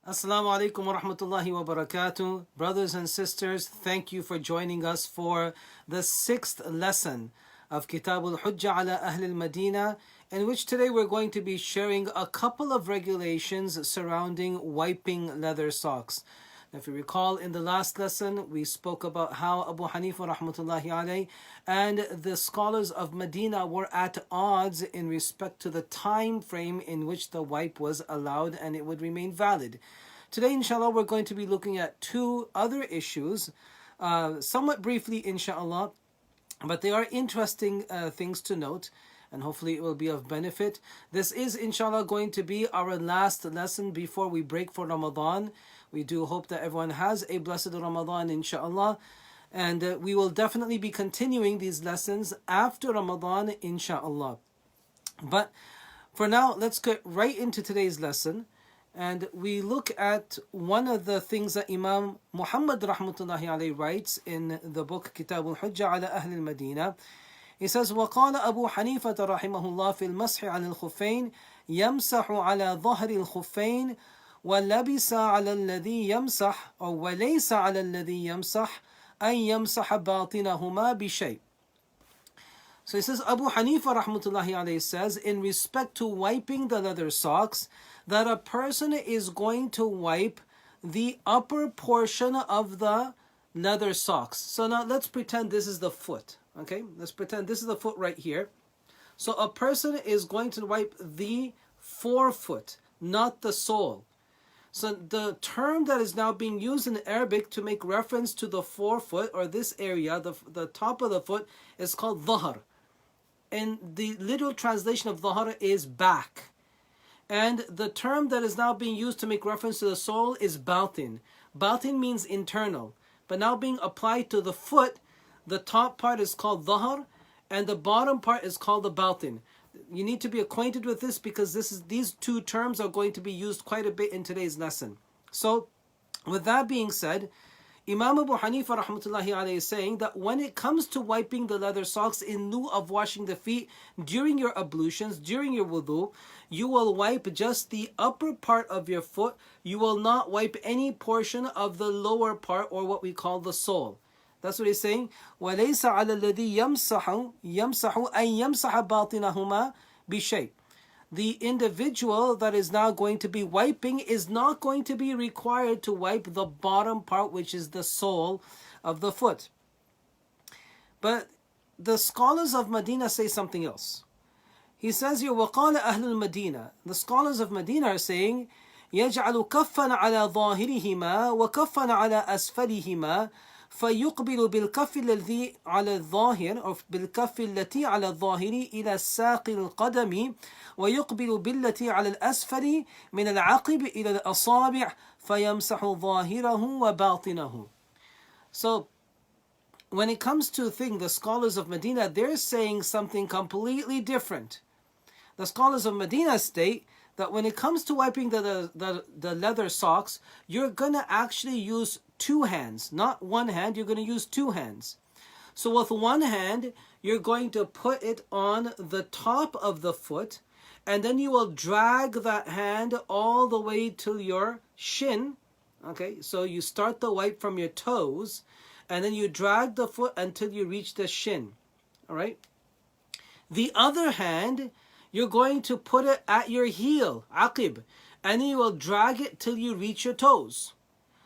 Assalamu alaikum wa rahmatullahi wa barakatuh. Brothers and sisters, thank you for joining us for the sixth lesson of Kitāb al Hujjat ala Ahl al Madīnah, in which today we're going to be sharing a couple of regulations surrounding wiping leather socks. Now, if you recall, in the last lesson, we spoke about how Abu Hanifa rahmatullahi alayhi and the scholars of Medina were at odds in respect to the time frame in which the wipe was allowed and it would remain valid. Today, inshallah, we're going to be looking at two other issues, somewhat briefly, inshallah, but they are interesting things to note, and hopefully it will be of benefit. This is, inshallah, going to be our last lesson before we break for Ramadan. We do hope that everyone has a blessed Ramadan, inshallah. And we will definitely be continuing these lessons after Ramadan, inshallah. But for now, let's get right into today's lesson. And we look at one of the things that Imam Muhammad rahmatullahi alayhi writes in the book Kitāb al Hujjat ala Ahl al Madīnah. He says, وقال أبو حنيفة رحمه الله في المسح على الخفين يمسح على ظهر الخفين ولبس على الذي يمسح أو وليس على الذي يمسح أن يمسح باطنهما بشيء. So he says, Abu Hanifa rahmatullahi alayhi says, in respect to wiping the leather socks, that a person is going to wipe the upper portion of the leather socks. So now let's pretend this is the foot. Okay, let's pretend this is the foot right here. So a person is going to wipe the forefoot, not the sole. So the term that is now being used in Arabic to make reference to the forefoot or this area, the top of the foot, is called dhahr. And the literal translation of dhahr is back. And the term that is now being used to make reference to the sole is batin. Batin means internal. But now being applied to the foot, the top part is called dhahr and the bottom part is called the batin. You need to be acquainted with this because these two terms are going to be used quite a bit in today's lesson. So, with that being said, Imam Abu Hanifa rahmatullahi alayhi is saying that when it comes to wiping the leather socks in lieu of washing the feet during your ablutions, during your wudu, you will wipe just the upper part of your foot. You will not wipe any portion of the lower part or what we call the sole. That's what he's saying. وَلَيْسَ عَلَى الَّذِي يَمْسَحُ أَنْ يَمْسَحَ بَاطِنَهُمَا بِشَيْءٍ. The individual that is now going to be wiping is not going to be required to wipe the bottom part, which is the sole of the foot. But the scholars of Medina say something else. He says here, وَقَالَ أَهْلُ الْمَدِينَةِ. The scholars of Medina are saying, يَجْعَلُ كَفًّا عَلَى ظَاهِرِهِمَا وَكَفًّا عَلَى أَسْفَلِهِمَا فيقبل بالكف الذي على الظاهر أو بالكف التي على الظاهر إلى ساق القدم ويقبل بالتي على الأسفل من العقب إلى الأصابع فيمسح ظاهره وباطنه. So when it comes to the scholars of Medina, they're saying something completely different. The scholars of Medina state that when it comes to wiping the leather socks, you're going to actually use two hands, not one hand, you're going to use two hands. So with one hand, you're going to put it on the top of the foot, and then you will drag that hand all the way to your shin. Okay, so you start the wipe from your toes, and then you drag the foot until you reach the shin. All right. The other hand, you're going to put it at your heel, aqib, and then you will drag it till you reach your toes.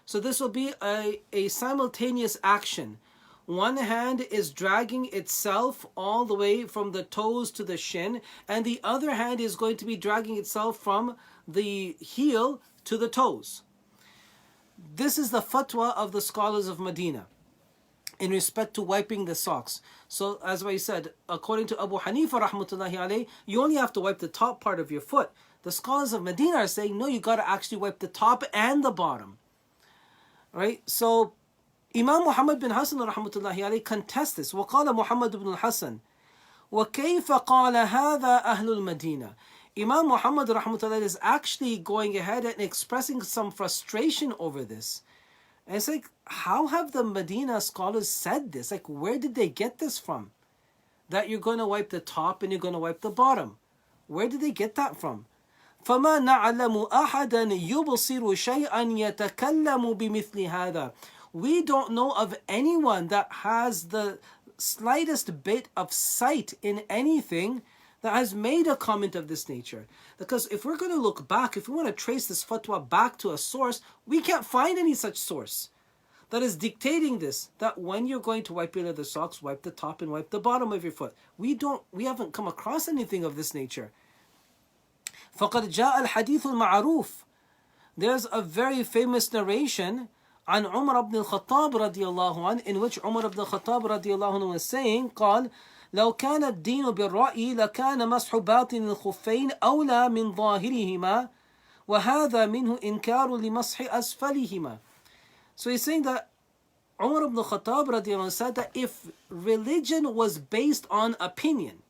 So this will be a simultaneous action. One hand is dragging itself all the way from the toes to the shin, and the other hand is going to be dragging itself from the heel to the toes. This is the fatwa of the scholars of Medina in respect to wiping the socks. So as I said, according to Abu Hanifa rahmatullahi alayhi, you only have to wipe the top part of your foot. The scholars of Medina are saying, no, you got to actually wipe the top and the bottom. Right? So Imam Muhammad bin Hassan rahmatullahi alayhi contests this. وقال محمد بن الحسن وكيف قال هذا أهل المدينة. Imam Muhammad rahmatullahi is actually going ahead and expressing some frustration over this. And it's like, how have the Medina scholars said this? Like, where did they get this from? That you're going to wipe the top and you're going to wipe the bottom. Where did they get that from? فما نعلم أحدا يبصر شيئا يتكلم بمثل هذا. We don't know of anyone that has the slightest bit of sight in anything that has made a comment of this nature. Because if we're going to look back, if we want to trace this fatwa back to a source, we can't find any such source that is dictating this, that when you're going to wipe your leather socks, wipe the top and wipe the bottom of your foot. We haven't come across anything of this nature. فَقَدْ جَاءَ الْحَدِيثُ الْمَعْرُوفُ. There's a very famous narration عن عمر بن الخطاب رضي الله عنه, in which Umar ibn al-Khattab رضي الله عنه was saying, قال لو كان الدين بالرأي لكان مسح باطن الخفين أولى من ظاهرهما وهذا منه إنكار لمسح أسفلهما. So he's saying that Umar ibn al-Khattab رضي الله عنه said that if religion was based on opinion,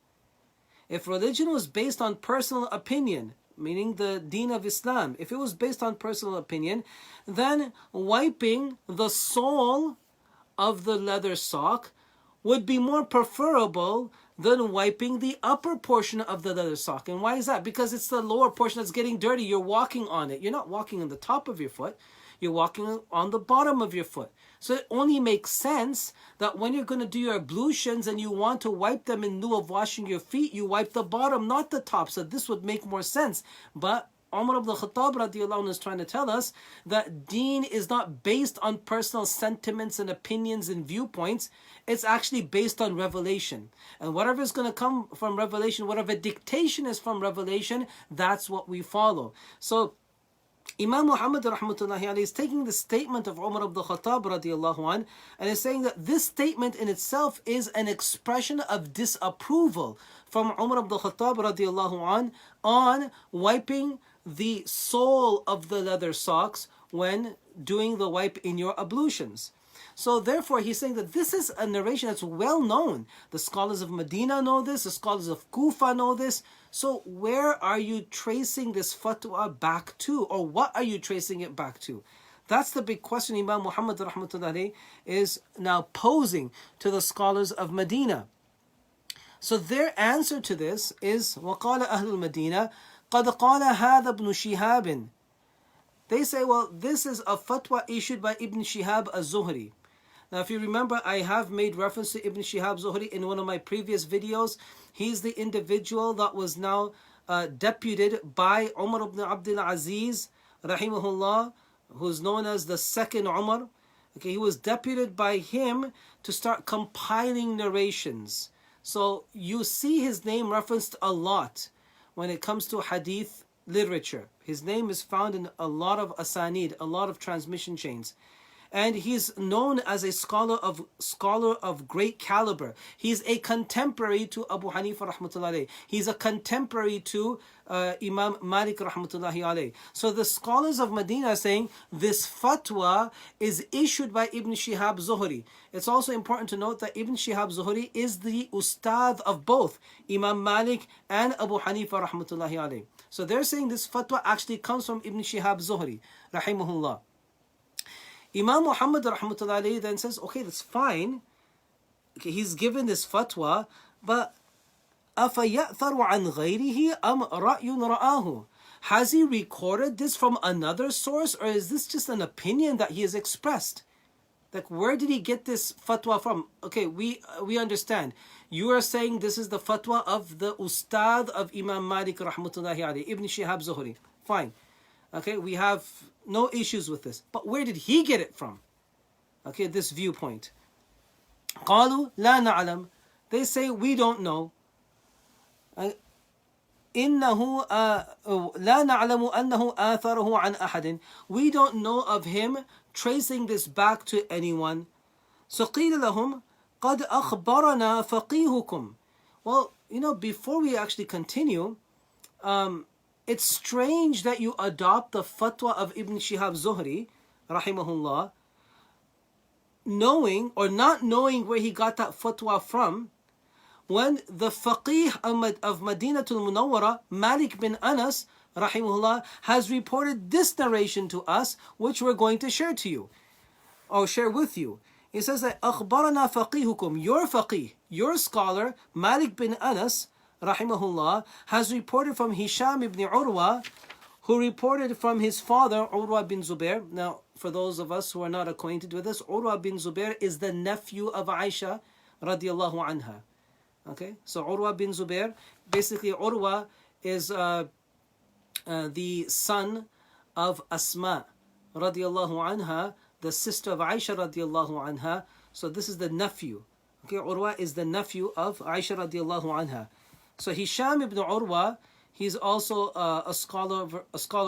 if religion was based on personal opinion, meaning the deen of Islam, if it was based on personal opinion, then wiping the sole of the leather sock would be more preferable than wiping the upper portion of the leather sock. And why is that? Because it's the lower portion that's getting dirty. You're walking on it. You're not walking on the top of your foot. You're walking on the bottom of your foot. So it only makes sense that when you're going to do your ablutions and you want to wipe them in lieu of washing your feet, you wipe the bottom, not the top. So this would make more sense. But Umar ibn al-Khattab radiallahu anhu is trying to tell us that deen is not based on personal sentiments and opinions and viewpoints. It's actually based on revelation. And whatever is going to come from revelation, whatever dictation is from revelation, that's what we follow. So Imam Muhammad rahmatullahi alayhi is taking the statement of Umar ibn al-Khattab radiallahu an, and is saying that this statement in itself is an expression of disapproval from Umar ibn al-Khattab radiallahu an on wiping the sole of the leather socks when doing the wipe in your ablutions. So therefore he's saying that this is a narration that's well known. The scholars of Medina know this, the scholars of Kufa know this. So where are you tracing this fatwa back to? Or what are you tracing it back to? That's the big question Imam Muhammad rahmatullahi is now posing to the scholars of Medina. So their answer to this is وَقَالَ أَهْلُ الْمَدِينَةِ قَدْ قَالَ هَذَا ابْنُ شِهَابٍ. They say, well, this is a fatwa issued by Ibn Shihab az-Zuhri. Now, if you remember, I have made reference to Ibn Shihab Zuhri in one of my previous videos. He's the individual that was now deputed by Umar ibn Abdul Aziz, rahimahullah, who's known as the second Umar. Okay, he was deputed by him to start compiling narrations. So you see his name referenced a lot when it comes to hadith literature. His name is found in a lot of asanid, a lot of transmission chains. And he's known as a scholar of great caliber. He's a contemporary to Abu Hanifa rahmatullahi alayhi. He's a contemporary to Imam Malik rahmatullahi alayhi. So the scholars of Medina are saying this fatwa is issued by Ibn Shihab Zuhri. It's also important to note that Ibn Shihab Zuhri is the ustad of both Imam Malik and Abu Hanifa rahmatullahi alayhi. So they're saying this fatwa actually comes from Ibn Shihab Zuhri rahimahullah. Imam Muhammad rahmatullahi then says, okay, that's fine. Okay, he's given this fatwa, but أَفَيَأْثَرُ عَنْ غَيْرِهِ أَمْ رَأْيٌ رَآهُ. Has he recorded this from another source, or is this just an opinion that he has expressed? Like, where did he get this fatwa from? Okay, we understand. You are saying this is the fatwa of the ustad of Imam Malik rahmatullahi alayhi, Ibn Shihab Zuhri. Fine. Okay, we have no issues with this. But where did he get it from? Okay, this viewpoint. قالوا لا نعلم. They say, we don't know. إنه لا نعلم أنه آثره عن أحد. We don't know of him tracing this back to anyone. So قيل لهم قد أخبرنا فقيهكم. Well, before we actually continue, it's strange that you adopt the fatwa of Ibn Shihab Zuhri, rahimahullah, knowing or not knowing where he got that fatwa from, when the faqih of Madinatul Munawwara, Malik bin Anas, rahimahullah, has reported this narration to us, which we're going to share to you, or share with you. He says that أخبرنا فقيهكم, your faqih, your scholar, Malik bin Anas, rahimahullah, has reported from Hisham ibn Urwa, who reported from his father, Urwa bin Zubair. Now, for those of us who are not acquainted with this, Urwa bin Zubair is the nephew of Aisha radiallahu anha. Okay, so Urwa bin Zubair, basically Urwa is the son of Asma radiallahu anha, the sister of Aisha radiallahu anha. So this is the nephew. Okay, Urwa is the nephew of Aisha radiallahu anha. So Hisham ibn Urwa, he's also a scholar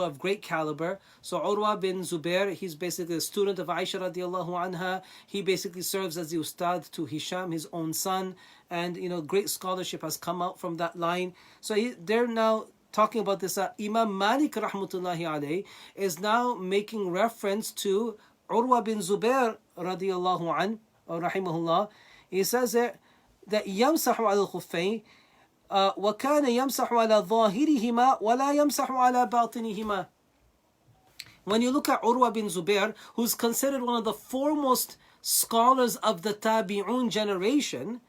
of great caliber. So Urwa bin Zubair, he's basically a student of Aisha radiallahu anha. He basically serves as the ustad to Hisham, his own son, and great scholarship has come out from that line. So they're now talking about this. Imam Malik rahmatullahi alayh is now making reference to Urwa bin Zubair radiallahu an or rahimahullah. He says that يمسح على الخفين وكان يمسح على ظاهرهما ولا يمسح على باطنهما. When you look at Urwa bin Zubair, who's considered one of the foremost scholars of the Tabi'un generation,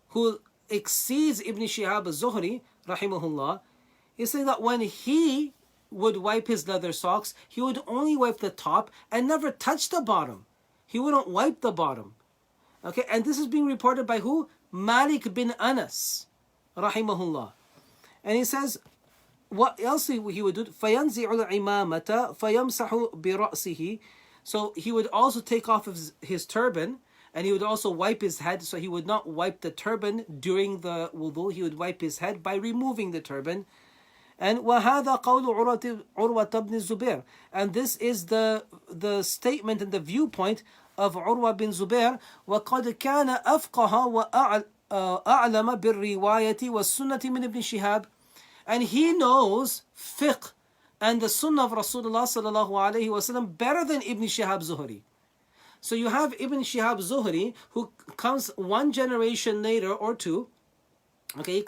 who exceeds Ibn Shihab al-Zuhri, rahimahullah, he's saying that when he would wipe his leather socks, he would only wipe the top and never touch the bottom. He wouldn't wipe the bottom. Okay, and this is being reported by who? Malik bin Anas, rahimahullah. And he says, what else he would do? فَيَنْزِعُ الْعِمَامَةَ فَيَمْسَحُ بِرَأْسِهِ. So he would also take off his turban, and he would also wipe his head. So he would not wipe the turban during the wudu. He would wipe his head by removing the turban. And وَهَذَا قَوْلُ عُرْوَةَ بْنِ الزُّبَيْرِ. And this is the statement and the viewpoint of Urwa bin Zubair. وَقَدْ كَانَ أَفْقَهَ وَأَعْلَمَ بِالرِّوَايَةِ وَالسُّنَّةِ مِنْ ibn Shihab. And he knows fiqh and the sunnah of Rasulullah sallallahu alayhi wasallam better than Ibn Shihab Zuhri. So you have Ibn Shihab Zuhri, who comes one generation later or two. Okay,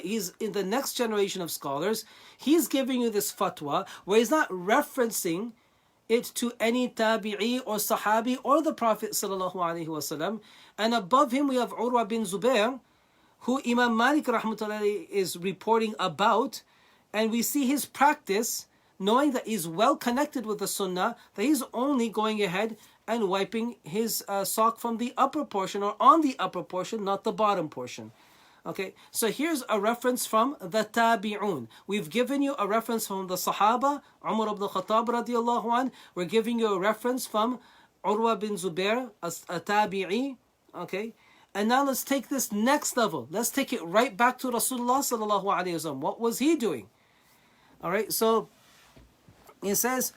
he's in the next generation of scholars. He's giving you this fatwa where he's not referencing it to any tabi'i or sahabi or the Prophet sallallahu alaihi wasallam. And above him we have Urwa bin Zubair, who Imam Malik rahmatullahi is reporting about, and we see his practice, knowing that he's well connected with the sunnah, that he's only going ahead and wiping his sock from the upper portion or on the upper portion, not the bottom portion. Okay, so here's a reference from the Tabi'un. We've given you a reference from the Sahaba, Umar ibn Khattab radiallahu an. We're giving you a reference from Urwa bin Zubair, a Tabi'i. Okay, and now let's take this next level. Let's take it right back to Rasulullah sallallahu alayhi wa sallam. What was he doing? All right, so it says,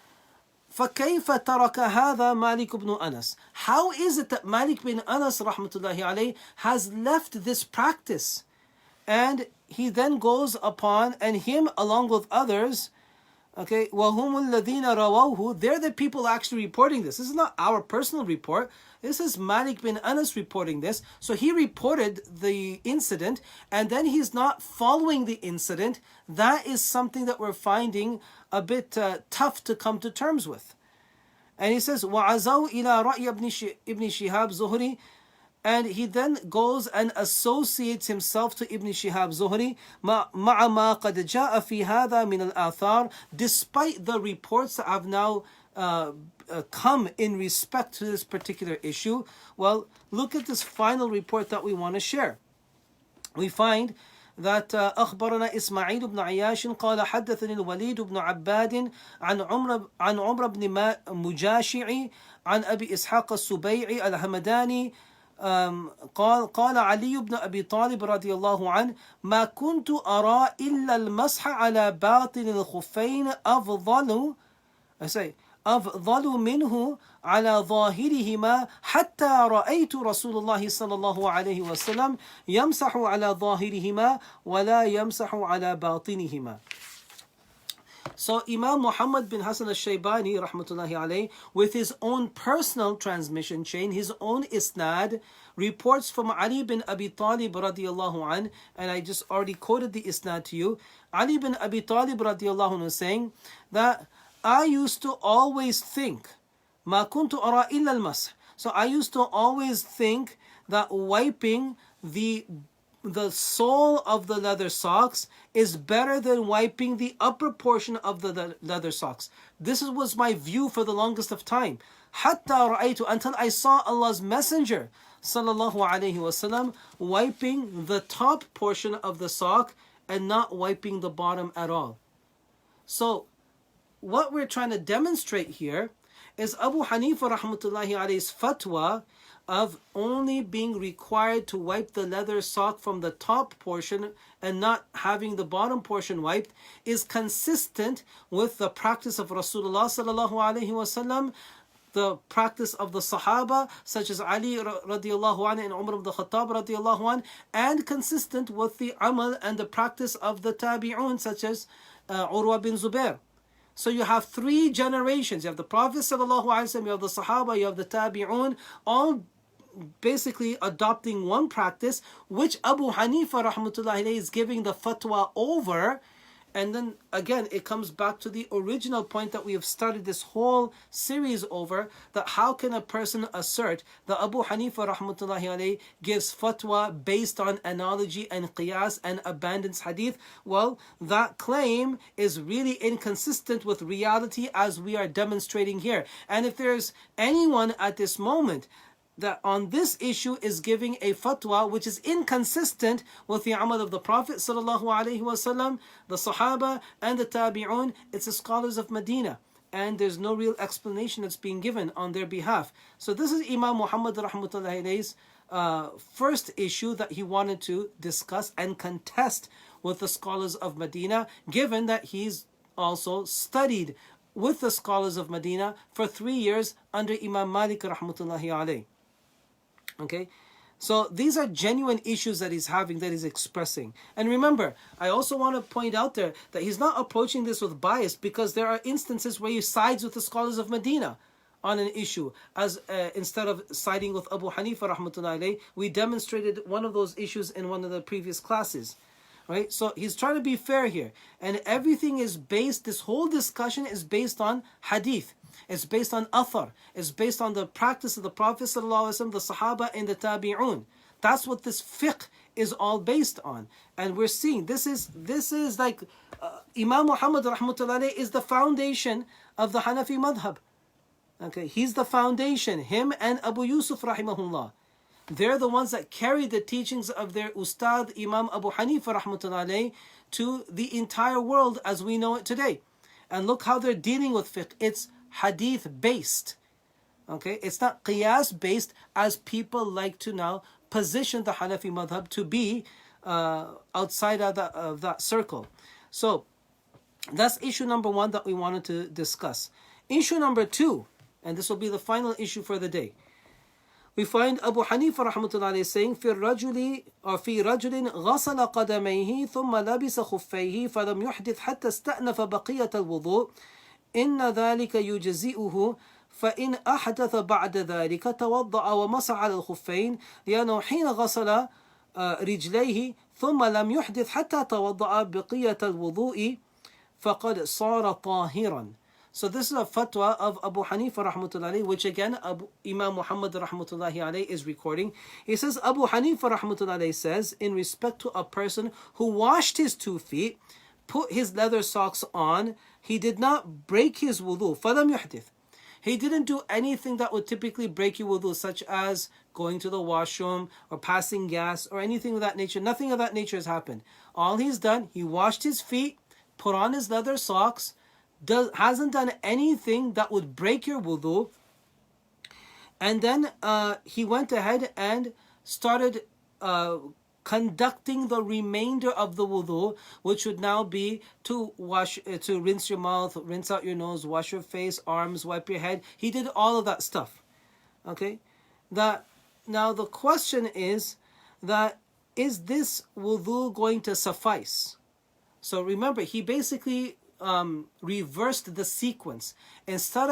فَكَيْفَ تَرَكَ هَذَا مَالِكُ بْنُ أَنَسٍ. How is it that Malik bin Anas rahmatullahi alayhi has left this practice? And he then goes upon, and him along with others, okay, وَهُمُ الَّذِينَ رَوَوْهُ, they're the people actually reporting this. This is not our personal report. This is Malik bin Anas reporting this. So he reported the incident, and then he's not following the incident. That is something that we're finding a bit tough to come to terms with. And he says, وَعَزَوْا إِلَىٰ رَأْيِ ibn Shihab Zuhri. And he then goes and associates himself to Ibn Shihab Zuhri, مَعَ مَا قَدْ جَاءَ فِي هَذَا مِنَ الْآثَارِ, despite the reports that have now come in respect to this particular issue. Well, look at this final report that we want to share. We find that أخبرنا إسماعيل بن عياش قال حدثني الوليد بن عباد عن عمر بن مجاشع عن أبي إسحاق السبيعي الهمداني قال علي بن أبي طالب رضي الله عنه ما كنت أرى إلا المسح على باطن الخفين أفضل منه على ظاهرهما حتى رأيت رسول الله صلى الله عليه وسلم يمسح على ظاهرهما ولا يمسح على باطنهما. So Imam Muhammad bin Hassan al-Shaybani rahmatullahi alayhi, with his own personal transmission chain, his own isnad, reports from Ali bin Abi Talib radiyallahu an, and I just already quoted the isnad to you. Ali bin Abi Talib radiyallahu an saying that I used to always think, ما كنت أرى إلا المسح. So I used to always think that wiping the the sole of the leather socks is better than wiping the upper portion of the leather socks. This was my view for the longest of time. حَتَّى رَأَيْتُ, until I saw Allah's Messenger sallallahu alaihi wasallam wiping the top portion of the sock and not wiping the bottom at all. So what we're trying to demonstrate here is Abu Hanifa rahmatullahi alayhi's fatwa of only being required to wipe the leather sock from the top portion and not having the bottom portion wiped is consistent with the practice of Rasulullah sallallahu alaihi wasallam, the practice of the Sahaba such as Ali radiallahu anhu and Umar ibn Khattab radiallahu anhu, and consistent with the amal and the practice of the Tabi'un such as Urwa bin Zubair. So you have three generations. You have the Prophet sallallahu alaihi wasallam, you have the Sahaba, you have the Tabi'un, all basically adopting one practice, which Abu Hanifa rahmatullahi alayhi is giving the fatwa over. And then again, it comes back to the original point that we have started this whole series over, that how can a person assert that Abu Hanifa rahmatullahi alayhi gives fatwa based on analogy and qiyas and abandons hadith? Well, that claim is really inconsistent with reality as we are demonstrating here. And if there's anyone at this moment that on this issue is giving a fatwa which is inconsistent with the amal of the Prophet sallallahu alaihi wasallam, the Sahaba and the Tabi'un, it's the scholars of Medina, and there's no real explanation that's being given on their behalf. So this is Imam Muhammad rahmatullahi alayhi's first issue that he wanted to discuss and contest with the scholars of Medina, given that he's also studied with the scholars of Medina for 3 years under Imam Malik rahmatullahi alayhi. Okay, so these are genuine issues that he's having, that he's expressing. And remember, I also want to point out there that he's not approaching this with bias, because there are instances where he sides with the scholars of Medina on an issue, as instead of siding with Abu Hanifa rahmatullahi alayhi. We demonstrated one of those issues in one of the previous classes. Right? So he's trying to be fair here. And everything is based, this whole discussion is based on hadith. It's based on athar. It's based on the practice of the Prophet ﷺ, the Sahaba and the Tabi'un. That's what this fiqh is all based on. And we're seeing this is like Imam Muhammad rahmatullahi is the foundation of the Hanafi madhab. Okay, he's the foundation. Him and Abu Yusuf rahimahullah. They're the ones that carry the teachings of their Ustad Imam Abu Hanifa rahmatullahi to the entire world as we know it today. And look how they're dealing with fiqh. It's hadith based. Okay, it's not qiyas based, as people like to now position the Hanafi madhab to be outside of that circle. So that's issue number one that we wanted to discuss. Issue number two, and this will be the final issue for the day. We find Abu Hanifa rahmatullahi saying, في رجل غسل قدميه ثم لبس خفيه فلم يحدث حتى استأنف بقية الوضوء إن ذلك يجزئه فإن أحدث بعد ذلك توضأ ومسح على الخفين لأنه حين غسل رجليه ثم لم يحدث حتى توضأ بقية الوضوء فقد صار طاهرا. So this is a fatwa of Abu Hanifa rahmatullahi, which again Imam Muhammad rahmatullahi alayhi is recording. He says, Abu Hanifa rahmatullahi says, in respect to a person who washed his 2 feet, put his leather socks on, he did not break his wudu. فَلَمْ يُحْدِث. He didn't do anything that would typically break your wudu, such as going to the washroom or passing gas or anything of that nature. Nothing of that nature has happened. All he's done, he washed his feet, put on his leather socks, hasn't done anything that would break your wudu, and then he went ahead and started conducting the remainder of the wudu, which would now be to rinse your mouth, rinse out your nose, wash your face, arms, wipe your head. He did all of that stuff. Okay, now the question is is this wudu going to suffice? So remember, he basically reversed the sequence. Instead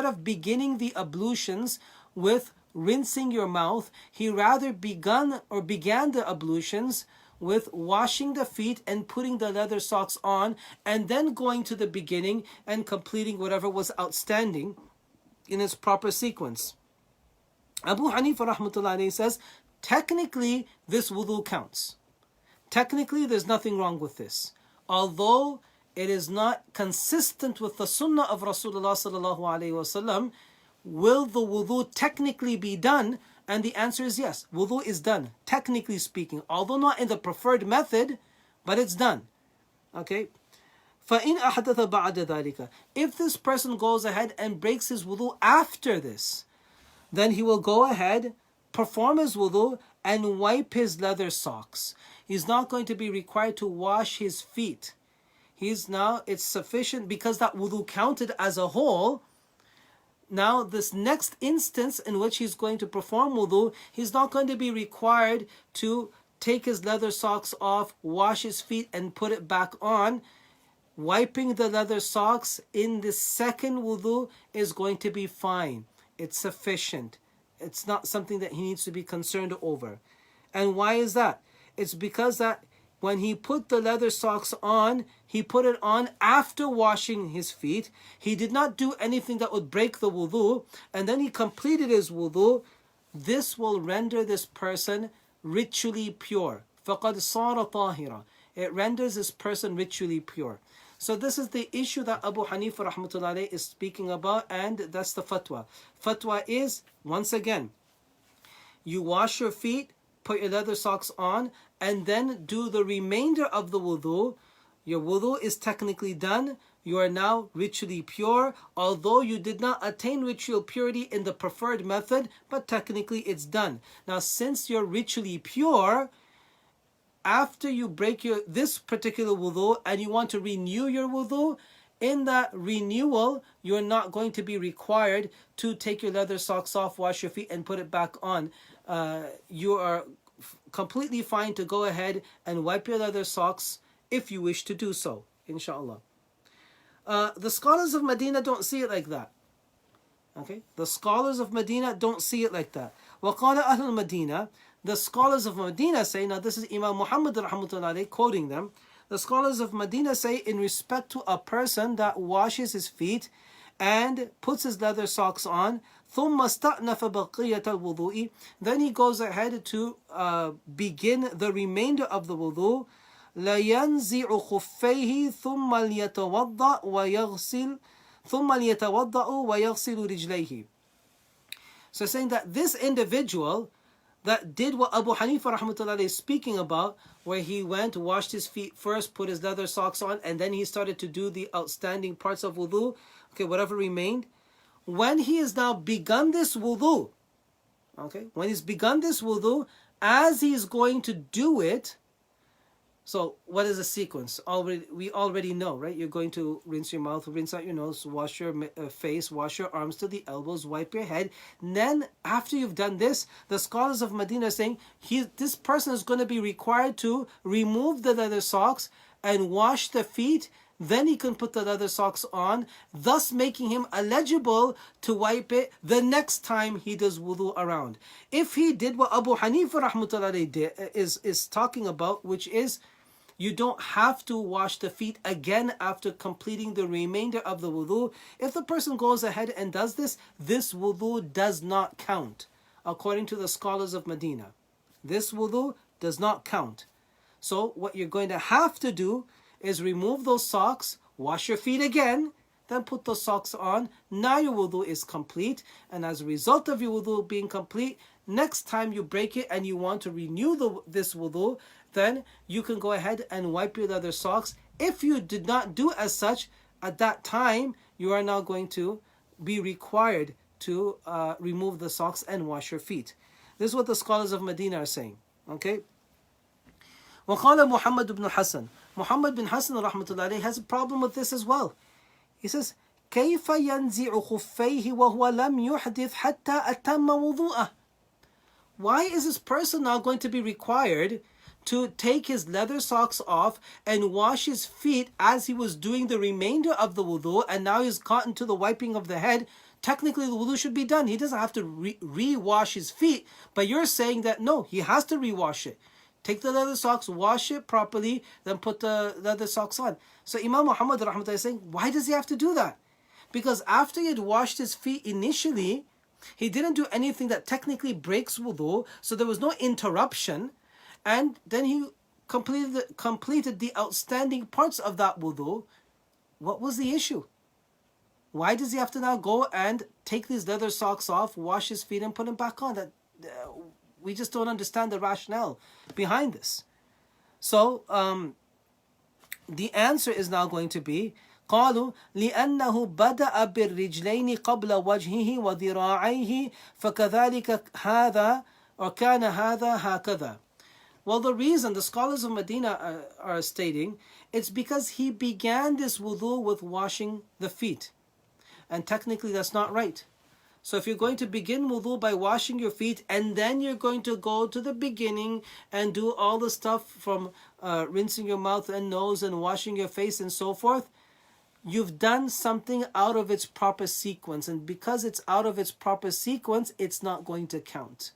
of beginning the ablutions with rinsing your mouth, he rather began the ablutions with washing the feet and putting the leather socks on, and then going to the beginning and completing whatever was outstanding in its proper sequence. Abu Hanifa rahmatullahi says, technically this wudu counts. Technically, there's nothing wrong with this. Although it is not consistent with the sunnah of Rasulullah sallallahu alaihi wasallam, will the wudu technically be done? And the answer is yes. Wudu is done, technically speaking. Although not in the preferred method, but it's done. Okay? فَإِنْ أَحْدَثَ بَعْدَ ذَلِكَ. If this person goes ahead and breaks his wudu after this, then he will go ahead, perform his wudu, and wipe his leather socks. He's not going to be required to wash his feet. It's sufficient because that wudu counted as a whole. Now, this next instance in which he's going to perform wudu, he's not going to be required to take his leather socks off, wash his feet, and put it back on. Wiping the leather socks in the second wudu is going to be fine. It's sufficient. It's not something that he needs to be concerned over. And why is that? It's because that when he put the leather socks on, he put it on after washing his feet. He did not do anything that would break the wudu, and then he completed his wudu. This will render this person ritually pure. فَقَدْ صَارَ طَاهِرًا. It renders this person ritually pure. So this is the issue that Abu Hanifa rahmatullahi alayhi is speaking about, and that's the fatwa. Fatwa is, once again, you wash your feet, put your leather socks on, and then do the remainder of the wudu. Your wudu is technically done. You are now ritually pure, although you did not attain ritual purity in the preferred method, but technically it's done. Now, since you're ritually pure, after you break this particular wudu and you want to renew your wudu, in that renewal, you're not going to be required to take your leather socks off, wash your feet, and put it back on. You are completely fine to go ahead and wipe your leather socks if you wish to do so, inshallah. The scholars of Medina don't see it like that. Okay? The scholars of Medina don't see it like that. وَقَالَ أَهْلُ الْمَدِينَةِ. The scholars of Medina say, now this is Imam Muhammad rahmatullahi alayhi quoting them, the scholars of Medina say in respect to a person that washes his feet and puts his leather socks on, ثُمَّ اسْتَأْنَفَ بَقِيَّةَ الْوُضُوءِ. Then he goes ahead to begin the remainder of the wudu. لَيَنْزِعُ خُفَّيْهِ ثُمَّ لْيَتَوَضَّأْ وَيَغْسِلُ رِجْلَيْهِ. So saying that this individual that did what Abu Hanifa rahmatullahi is speaking about, where he went, washed his feet first, put his leather socks on, and then he started to do the outstanding parts of wudu, okay, whatever remained. When he has now begun this wudu, okay, when he's begun this wudu, as he's going to do it, so what is the sequence? We already know, right? You're going to rinse your mouth, rinse out your nose, wash your face, wash your arms to the elbows, wipe your head. And then after you've done this, the scholars of Medina are saying this person is going to be required to remove the leather socks and wash the feet. Then he can put the leather socks on, thus making him eligible to wipe it the next time he does wudu around. If he did what Abu Hanifa rahmatullahi is talking about, which is you don't have to wash the feet again after completing the remainder of the wudu. If the person goes ahead and does this, this wudu does not count, according to the scholars of Medina. This wudu does not count. So what you're going to have to do is remove those socks, wash your feet again, then put those socks on. Now your wudu is complete, and as a result of your wudu being complete, next time you break it and you want to renew this wudu, then you can go ahead and wipe your leather socks. If you did not do as such, at that time, you are now going to be required to remove the socks and wash your feet. This is what the scholars of Medina are saying. Okay? وقال محمد بن حسن. Muhammad bin Hassan rahmatullahi alayhi has a problem with this as well. He says, كيف ينزع خفيه وهو لم يحدث حتى أتم وضوءه. Why is this person now going to be required to take his leather socks off and wash his feet as he was doing the remainder of the wudu, and now he's gotten to the wiping of the head? Technically, the wudu should be done. He doesn't have to re-wash his feet, but you're saying that no, he has to re-wash it. Take the leather socks, wash it properly, then put the leather socks on. So Imam Muhammad rahmatullah is saying, why does he have to do that? Because after he had washed his feet initially, He didn't do anything that technically breaks wudu, so there was no interruption. And then he completed the outstanding parts of that wudu. What was the issue? Why does he have to now go and take these leather socks off, wash his feet, and put them back on? That we just don't understand the rationale behind this. So the answer is now going to be قالوا لأنه بدأ بالرجلين قبل وجهه وذراعيه فكذلك هذا or كان هذا هكذا. Well, the reason the scholars of Medina are stating, it's because he began this wudu with washing the feet. And technically that's not right. So if you're going to begin wudu by washing your feet and then you're going to go to the beginning and do all the stuff from rinsing your mouth and nose and washing your face and so forth, you've done something out of its proper sequence. And because it's out of its proper sequence, it's not going to count.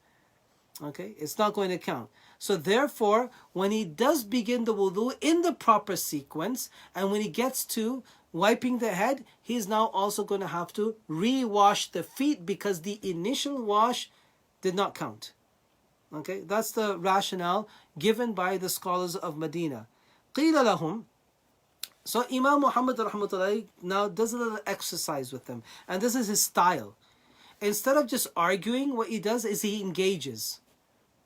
Okay, it's not going to count. So therefore, when he does begin the wudu in the proper sequence, and when he gets to wiping the head, he's now also going to have to re-wash the feet because the initial wash did not count. Okay, that's the rationale given by the scholars of Medina. قِيلَ لَهُمْ. So Imam Muhammad rahmatullahi now does a little exercise with them. And this is his style. Instead of just arguing, what he does is he engages.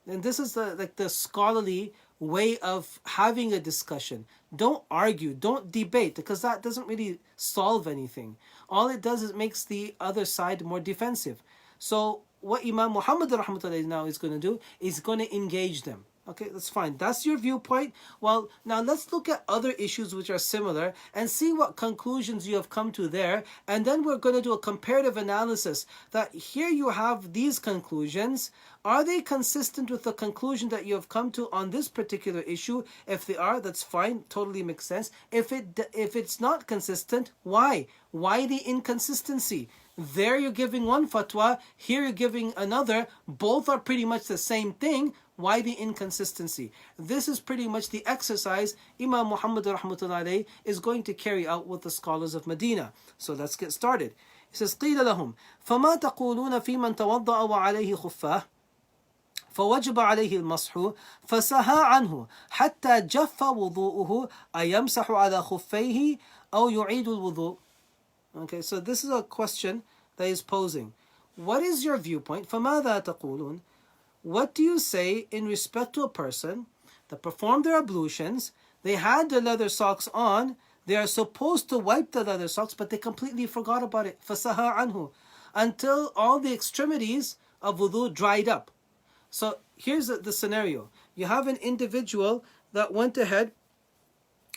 And this is the scholarly way of having a discussion. Don't argue, don't debate, because that doesn't really solve anything. All it does is makes the other side more defensive. So what Imam Muhammad rahmatullahi now is going to do is going to engage them. Okay, that's fine. That's your viewpoint. Well, now let's look at other issues which are similar and see what conclusions you have come to there. And then we're going to do a comparative analysis that here you have these conclusions. Are they consistent with the conclusion that you have come to on this particular issue? If they are, that's fine. Totally makes sense. If it's not consistent, why? Why the inconsistency? There you're giving one fatwa, here you're giving another. Both are pretty much the same thing. Why the inconsistency? This is pretty much the exercise Imam Muhammad rahmatullahi is going to carry out with the scholars of Medina. So let's get started. He says, قِيلَ لَهُمْ فَمَا تَقُولُونَ فِي مَنْ تَوَضَّأَ وَعَلَيْهِ خُفَّةٌ فوجب عليه المسح فسهى عنه حتى جف وضوءه أيمسح على خفيه أو يعيد الوضوء. Okay, so this is a question that he's posing. What is your viewpoint? فَمَاذَا تَقُولُونَ? What do you say in respect to a person that performed their ablutions, they had the leather socks on, they are supposed to wipe the leather socks, but they completely forgot about it. فَسَهَى عَنْهُ until all the extremities of wudu dried up. So here's the scenario. You have an individual that went ahead,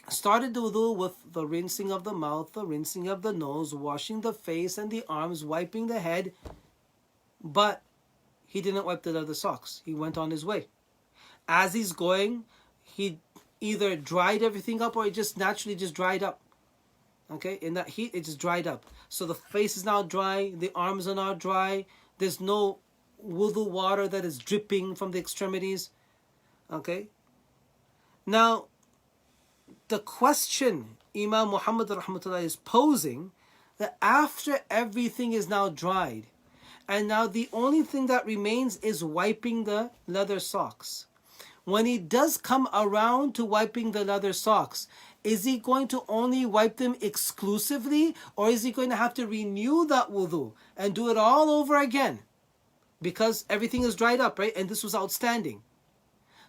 started the wudu with the rinsing of the mouth, the rinsing of the nose, washing the face and the arms, wiping the head, but he didn't wipe the leather socks. He went on his way. As he's going, he either dried everything up or it just naturally just dried up. Okay, in that heat, it just dried up. So the face is now dry, the arms are now dry, there's no wudu water that is dripping from the extremities. Okay, now the question Imam Muhammad rahmatullah is posing, that after everything is now dried and now the only thing that remains is wiping the leather socks, when he does come around to wiping the leather socks, is he going to only wipe them exclusively, or is he going to have to renew that wudu and do it all over again? Because everything is dried up, right? And this was outstanding.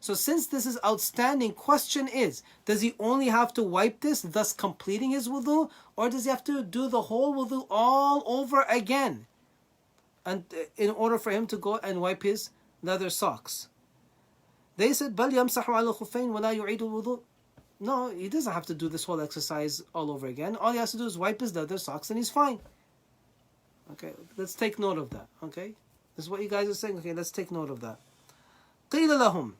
So since this is outstanding, question is, does he only have to wipe this, thus completing his wudu, or does he have to do the whole wudu all over again, and in order for him to go and wipe his leather socks? They said, بَلْ يَمْسَحُ عَلَى الْخُفَّيْنِ وَلَا يُعِيدُ الْوُضُوء. No, he doesn't have to do this whole exercise all over again. All he has to do is wipe his leather socks and he's fine. Okay, let's take note of that. Okay, this is what you guys are saying. Okay, let's take note of that. قِيلَ لَهُمْ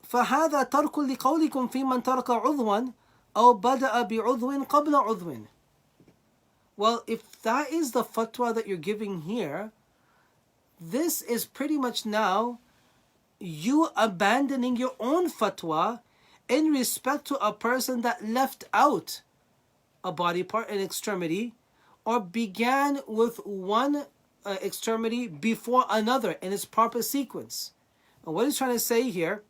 فَهَذَا تَرْكٌ لِقَوْلِكُمْ فِي مَنْ تَرَكَ عُضْوًا أَوْ بَدَأَ بِعُضْوٍ قَبْلَ عُضْوٍ. Well, if that is the fatwa that you're giving here, this is pretty much now you abandoning your own fatwa in respect to a person that left out a body part, an extremity, or began with one extremity before another in its proper sequence. And what he's trying to say here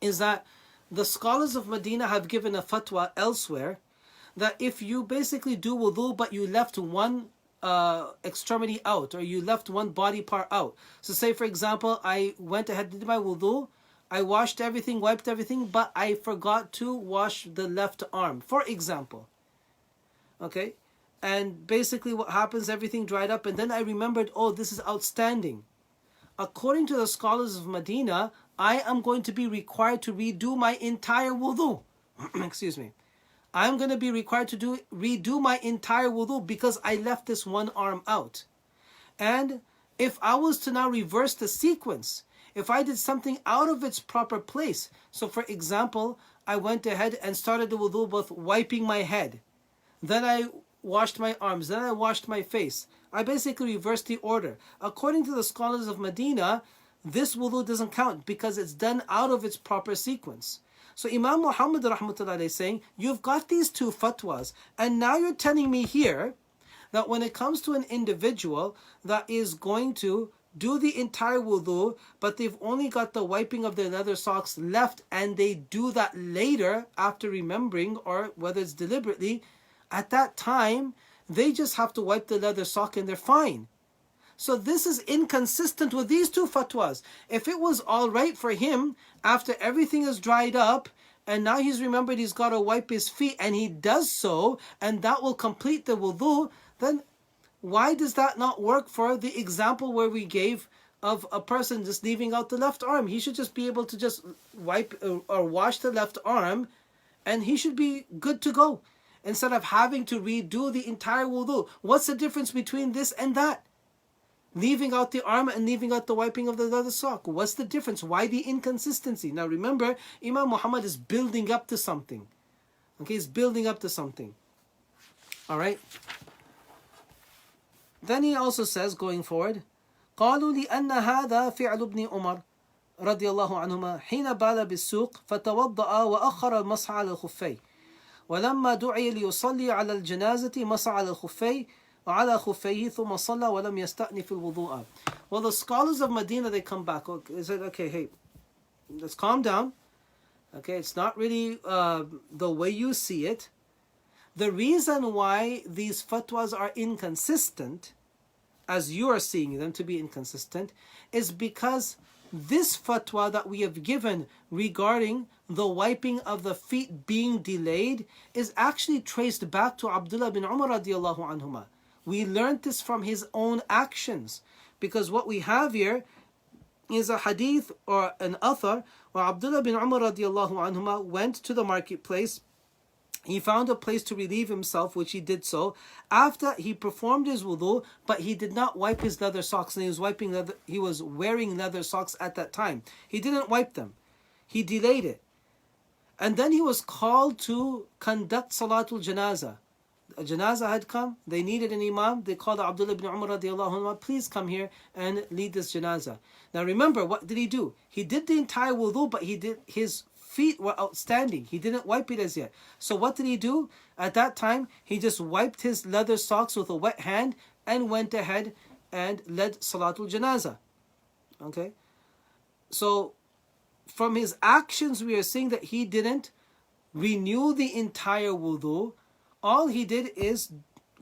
is that the scholars of Medina have given a fatwa elsewhere that if you basically do wudu but you left one extremity out, or you left one body part out. So say for example, I went ahead and did my wudu, I washed everything, wiped everything, but I forgot to wash the left arm, for example. Okay? And basically what happens, everything dried up, and then I remembered, oh, this is outstanding. According to the scholars of Medina, I am going to be required to redo my entire wudu. Excuse me. I'm going to be required to redo my entire wudu because I left this one arm out. And if I was to now reverse the sequence, if I did something out of its proper place, so for example, I went ahead and started the wudu with wiping my head, then I washed my arms, then I washed my face. I basically reversed the order. According to the scholars of Medina, this wudu doesn't count because it's done out of its proper sequence. So Imam Muhammad rahmatullah is saying, you've got these two fatwas, and now you're telling me here that when it comes to an individual that is going to do the entire wudu, but they've only got the wiping of their leather socks left, and they do that later after remembering, or whether it's deliberately, at that time, they just have to wipe the leather sock and they're fine. So this is inconsistent with these two fatwas. If it was all right for him after everything is dried up and now he's remembered he's got to wipe his feet and he does so, and that will complete the wudu, then why does that not work for the example where we gave of a person just leaving out the left arm? He should just be able to just wipe or wash the left arm and he should be good to go, instead of having to redo the entire wudu. What's the difference between this and that? Leaving out the arm and leaving out the wiping of the leather sock. What's the difference? Why the inconsistency? Now remember, Imam Muhammad is building up to something. Okay, he's building up to something. Alright? Then he also says, going forward, قالوا لأن هذا فعل ابن عمر رضي الله عنهما حين بال بالسوق فتوضأ وأخر المسح على الخفين ولما دعي ليصلي على الجنازة مسح على الخفين وعلى خفيه ثم صلى ولم يستأنف الوضوء. Well, the scholars of Medina, they come back. They said, okay, hey, let's calm down. Okay, it's not really the way you see it. The reason why these fatwas are inconsistent, as you are seeing them to be inconsistent, is because this fatwa that we have given regarding the wiping of the feet being delayed is actually traced back to Abdullah bin Umar radiallahu anhuma. We learned this from his own actions, because what we have here is a hadith or an athar where Abdullah bin Umar radiallahu anhuma went to the marketplace. He found a place to relieve himself, which he did so. After he performed his wudu, but he did not wipe his leather socks, and he was wearing leather socks at that time. He didn't wipe them. He delayed it. And then he was called to conduct Salatul Janazah. A janazah had come, they needed an imam, they called Abdullah ibn Umar radiallahu anhu, please come here and lead this janazah. Now remember, what did he do? He did the entire wudu, but his feet were outstanding. He didn't wipe it as yet. So what did he do? At that time, he just wiped his leather socks with a wet hand and went ahead and led Salatul Janazah. Okay? So from his actions, we are seeing that he didn't renew the entire wudu. All he did is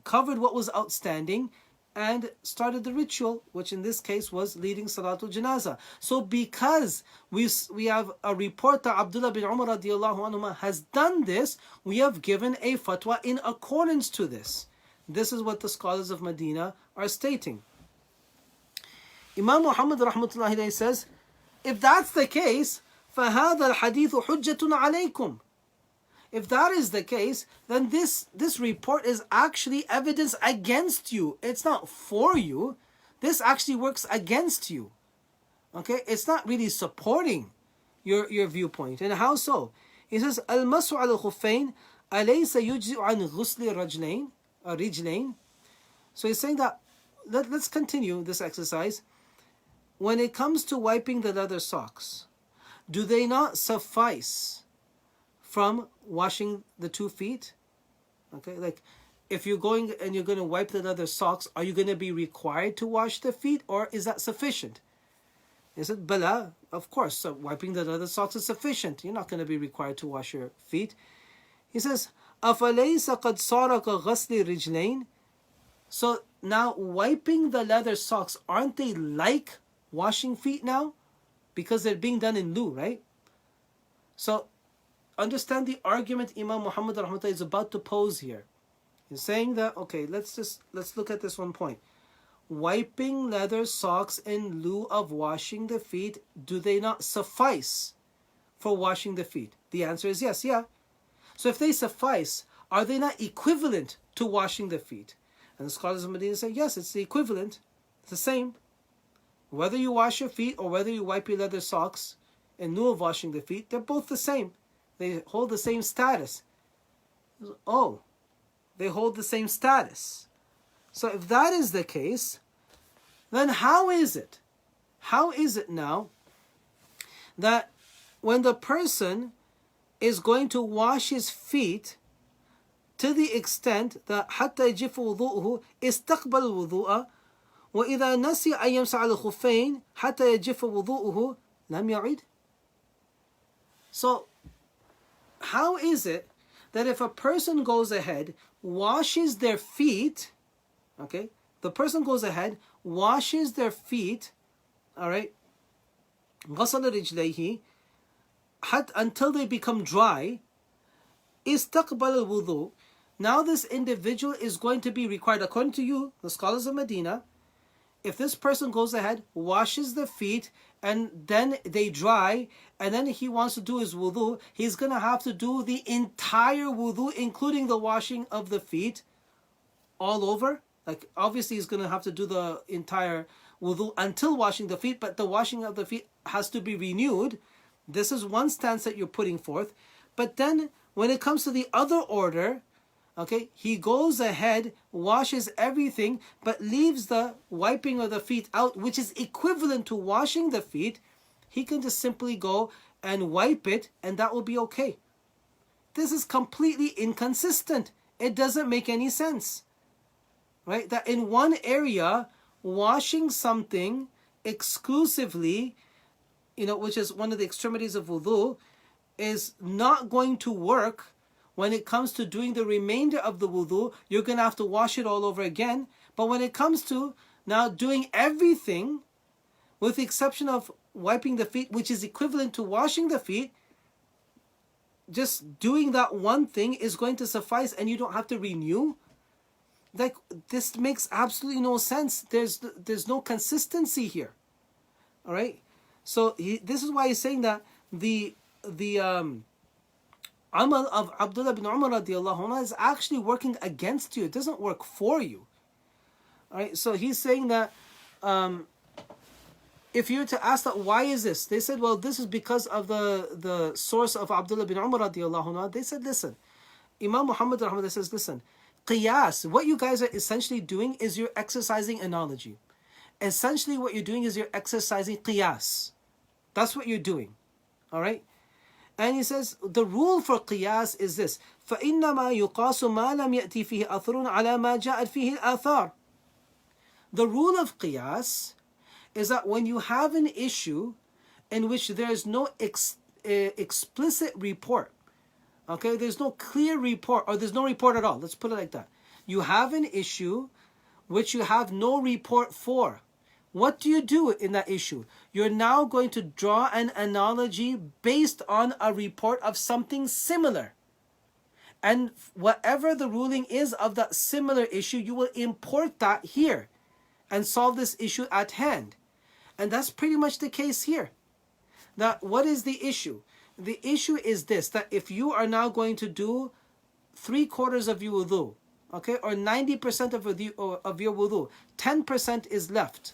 covered what was outstanding and started the ritual, which in this case was leading Salatul Janazah. So because we have a report that Abdullah bin Umar radiallahu anhu has done this, we have given a fatwa in accordance to this. This is what the scholars of Medina are stating. Imam Muhammad rahmatullahi says, if that's the case, فَهَذَا الْحَدِيثُ حُجَّةٌ عَلَيْكُمْ. If that is the case, then this report is actually evidence against you. It's not for you. This actually works against you. Okay? It's not really supporting your viewpoint. And how so? He says, Al-masu al-khuffayn alaysa yujzi'u an ghusli rijlayn. So he's saying that, let's continue this exercise. When it comes to wiping the leather socks, do they not suffice from washing the 2 feet? Okay, like if you're going and you're going to wipe the leather socks, are you going to be required to wash the feet, or is that sufficient? He said, Bala, of course, so wiping the leather socks is sufficient. You're not going to be required to wash your feet. He says, أَفَلَيْسَ قَدْ صَارَ كَغَسْلِ رِجْلَيْنِ. So now wiping the leather socks, aren't they like washing feet now? Because they're being done in lieu, right? So understand the argument Imam Muhammad rahmatullah is about to pose here. He's saying that, okay, let's look at this one point. Wiping leather socks in lieu of washing the feet, do they not suffice for washing the feet? The answer is yes, yeah. So if they suffice, are they not equivalent to washing the feet? And the scholars of Medina say, yes, it's the equivalent. It's the same. Whether you wash your feet or whether you wipe your leather socks in lieu of washing the feet, they're both the same. They hold the same status. Oh, they hold the same status. So if that is the case, then how is it? How is it now that when the person is going to wash his feet to the extent that حتى يجف وضوءه استقبل الوضوء وإذا نسي أن يمسح على الخفين حتى يجف وضوءه لم يعد. So how is it that if a person goes ahead, washes their feet, okay, the person goes ahead, washes their feet, all right, غسل رجليه until they become dry, استقبل الوضوء. Now this individual is going to be required, according to you, the scholars of Medina, if this person goes ahead, washes the feet, and then they dry, and then he wants to do his wudu, he's going to have to do the entire wudu, including the washing of the feet, all over. Like, obviously he's going to have to do the entire wudu until washing the feet, but the washing of the feet has to be renewed. This is one stance that you're putting forth. But then, when it comes to the other order, okay, he goes ahead, washes everything, but leaves the wiping of the feet out, which is equivalent to washing the feet. He can just simply go and wipe it, and that will be okay. This is completely inconsistent. It doesn't make any sense. Right? That in one area, washing something exclusively, which is one of the extremities of wudu, is not going to work. When it comes to doing the remainder of the wudu, you're going to have to wash it all over again. But when it comes to now doing everything, with the exception of wiping the feet, which is equivalent to washing the feet, just doing that one thing is going to suffice and you don't have to renew. Like, this makes absolutely no sense. There's no consistency here. All right? So this is why he's saying that the amal of Abdullah bin Umar radiallahu anhu is actually working against you. It doesn't work for you. All right, so he's saying that if you were to ask that, why is this? They said, well, this is because of the source of Abdullah bin Umar radiallahu anhu. They said, listen, Imam Muhammad rahmatullah says, listen, qiyas, what you guys are essentially doing is you're exercising analogy. Essentially what you're doing is you're exercising qiyas. That's what you're doing. All right? And he says, the rule for qiyas is this. فَإِنَّمَا يُقَاسُ مَا لَمْ يَأْتِ فِيهِ أَثْرٌ عَلَى مَا جَاءَتْ فِيهِ الْآثَارِ. The rule of qiyas is that when you have an issue in which there is no explicit report, okay, there's no clear report, or there's no report at all, let's put it like that. You have an issue which you have no report for. What do you do in that issue? You're now going to draw an analogy based on a report of something similar. And whatever the ruling is of that similar issue, you will import that here and solve this issue at hand. And that's pretty much the case here. Now, what is the issue? The issue is this, that if you are now going to do 3/4 of your wudu, okay, or 90% of your wudu, 10% is left.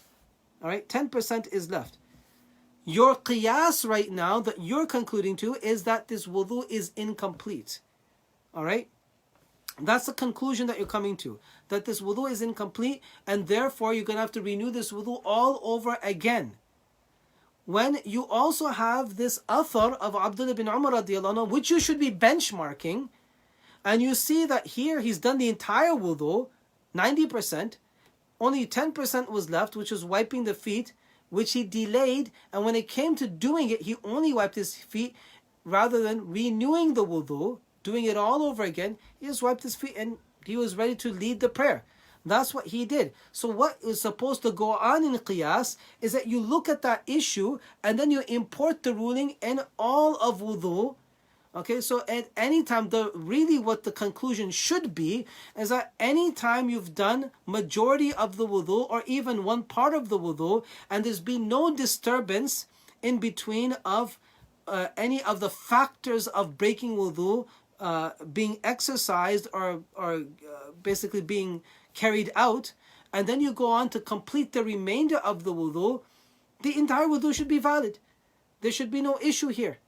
All right, 10% is left. Your qiyas right now that you're concluding to is that this wudu is incomplete. All right? That's the conclusion that you're coming to. That this wudu is incomplete, and therefore you're going to have to renew this wudu all over again. When you also have this athar of Abdullah bin Umar radiallahu anhu, which you should be benchmarking, And you see that here he's done the entire wudu, 90%, only 10% was left, which was wiping the feet, which he delayed. And when it came to doing it, he only wiped his feet rather than renewing the wudu, doing it all over again. He just wiped his feet and he was ready to lead the prayer. That's what he did. So what is supposed to go on in qiyas is that you look at that issue and then you import the ruling in all of wudu. Okay, so at any time, what the conclusion should be is that any time you've done majority of the wudu or even one part of the wudu and there's been no disturbance in between of any of the factors of breaking wudu being exercised or basically being carried out, and then you go on to complete the remainder of the wudu, the entire wudu should be valid. There should be no issue here.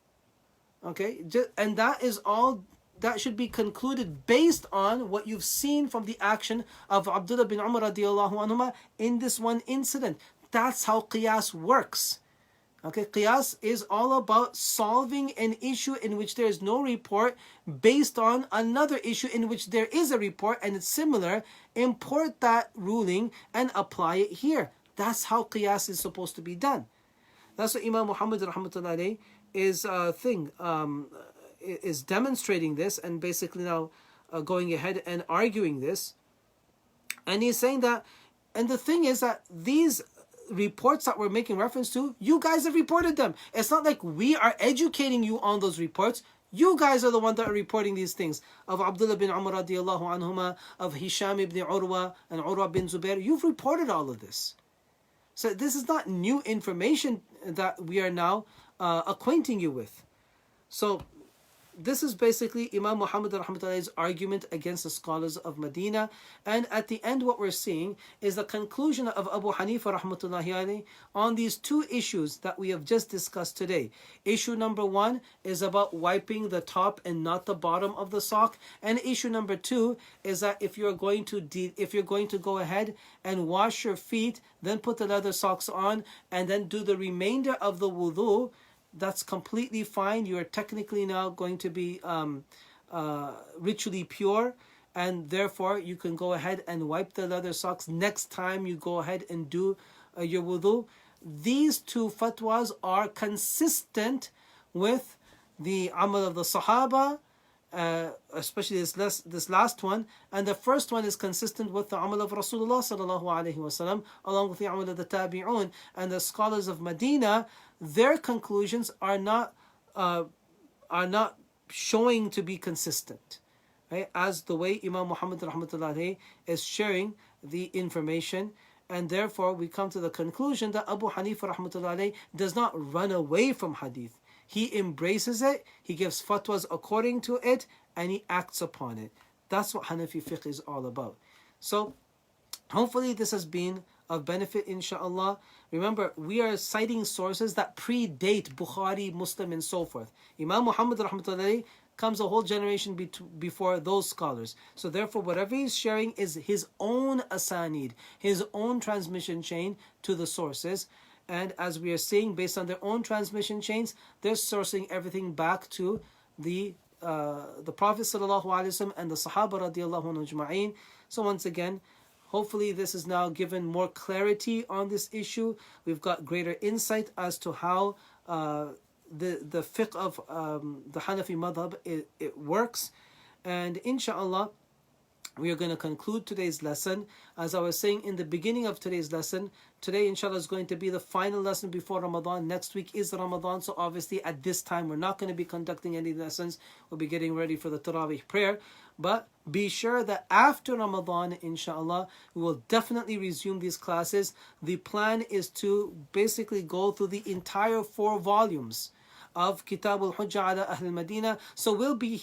Okay, and that is all that should be concluded based on what you've seen from the action of Abdullah bin Umar radiallahu anhuma in this one incident. That's how qiyas works. Okay, qiyas is all about solving an issue in which there is no report based on another issue in which there is a report and it's similar. Import that ruling and apply it here. That's how qiyas is supposed to be done. That's what Imam Muhammad rahmatullahi alayhi is demonstrating this and basically now going ahead and arguing this. And he's saying that, and the thing is that these reports that we're making reference to, you guys have reported them. It's not like we are educating you on those reports. You guys are the ones that are reporting these things. Of Abdullah bin Umar radiallahu anhuma, of Hisham ibn Urwa and Urwa bin Zubair. You've reported all of this. So this is not new information that we are now acquainting you with. So this is basically Imam Muhammad rahmatullah's argument against the scholars of Medina. And at the end what we're seeing is the conclusion of Abu Hanifa rahmatullahi alayhi on these two issues that we have just discussed today. Issue number one is about wiping the top and not the bottom of the sock. And issue number two is that if you're going to go ahead and wash your feet, then put the leather socks on and then do the remainder of the wudu, that's completely fine. You are technically now going to be ritually pure, and therefore you can go ahead and wipe the leather socks next time you go ahead and do your wudu. These two fatwas are consistent with the amal of the Sahaba, especially this last one, and the first one is consistent with the amal of Rasulullah sallallahu alaihi wasallam, along with the amal of the Tabi'un and the scholars of Medina. Their conclusions are not showing to be consistent, right? As the way Imam Muhammad rahmatullahi is sharing the information, and therefore we come to the conclusion that Abu Hanifa rahmatullahi does not run away from hadith. He embraces it, he gives fatwas according to it, and he acts upon it. That's what Hanafi fiqh is all about. So hopefully this has been of benefit, inshallah. Remember, we are citing sources that predate Bukhari, Muslim, and so forth. Imam Muhammad rahmatullahi comes a whole generation before those scholars. So therefore, whatever he's sharing is his own asanid, his own transmission chain to the sources. And as we are seeing, based on their own transmission chains, they're sourcing everything back to the Prophet sallallahu alaihi wasallam and the Sahaba radiallahu anhum ajma'in. So once again, hopefully this is now given more clarity on this issue. We've got greater insight as to how the fiqh of the Hanafi madhab it works. And inshallah, we are going to conclude today's lesson. As I was saying in the beginning of today's lesson, today inshallah is going to be the final lesson before Ramadan. Next week is Ramadan, so obviously at this time we're not going to be conducting any lessons. We'll be getting ready for the Taraweeh prayer. But be sure that after Ramadan, inshallah, we will definitely resume these classes. The plan is to basically go through the entire 4 volumes of Kitāb al Hujjat ala Ahl al Madīnah. So we'll be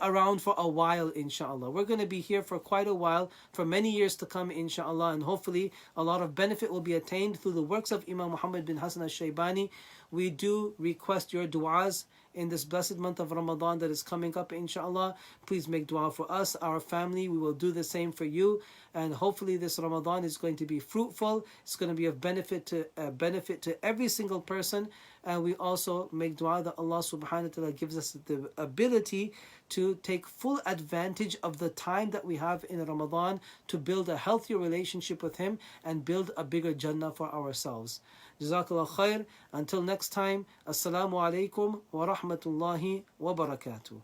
around for a while, inshallah. We're going to be here for quite a while, for many years to come, inshallah, and hopefully a lot of benefit will be attained through the works of Imam Muhammad bin Hassan al-Shaybani. We do request your du'as in this blessed month of Ramadan that is coming up, inshallah. Please make dua for us, our family. We will do the same for you, and hopefully this Ramadan is going to be fruitful. It's going to be of benefit to every single person, And we also make dua that Allah subhanahu wa ta'ala gives us the ability to take full advantage of the time that we have in Ramadan to build a healthier relationship with Him and build a bigger Jannah for ourselves. Jazakallah khair. Until next time, Assalamu alaikum wa rahmatullahi wa barakatuh.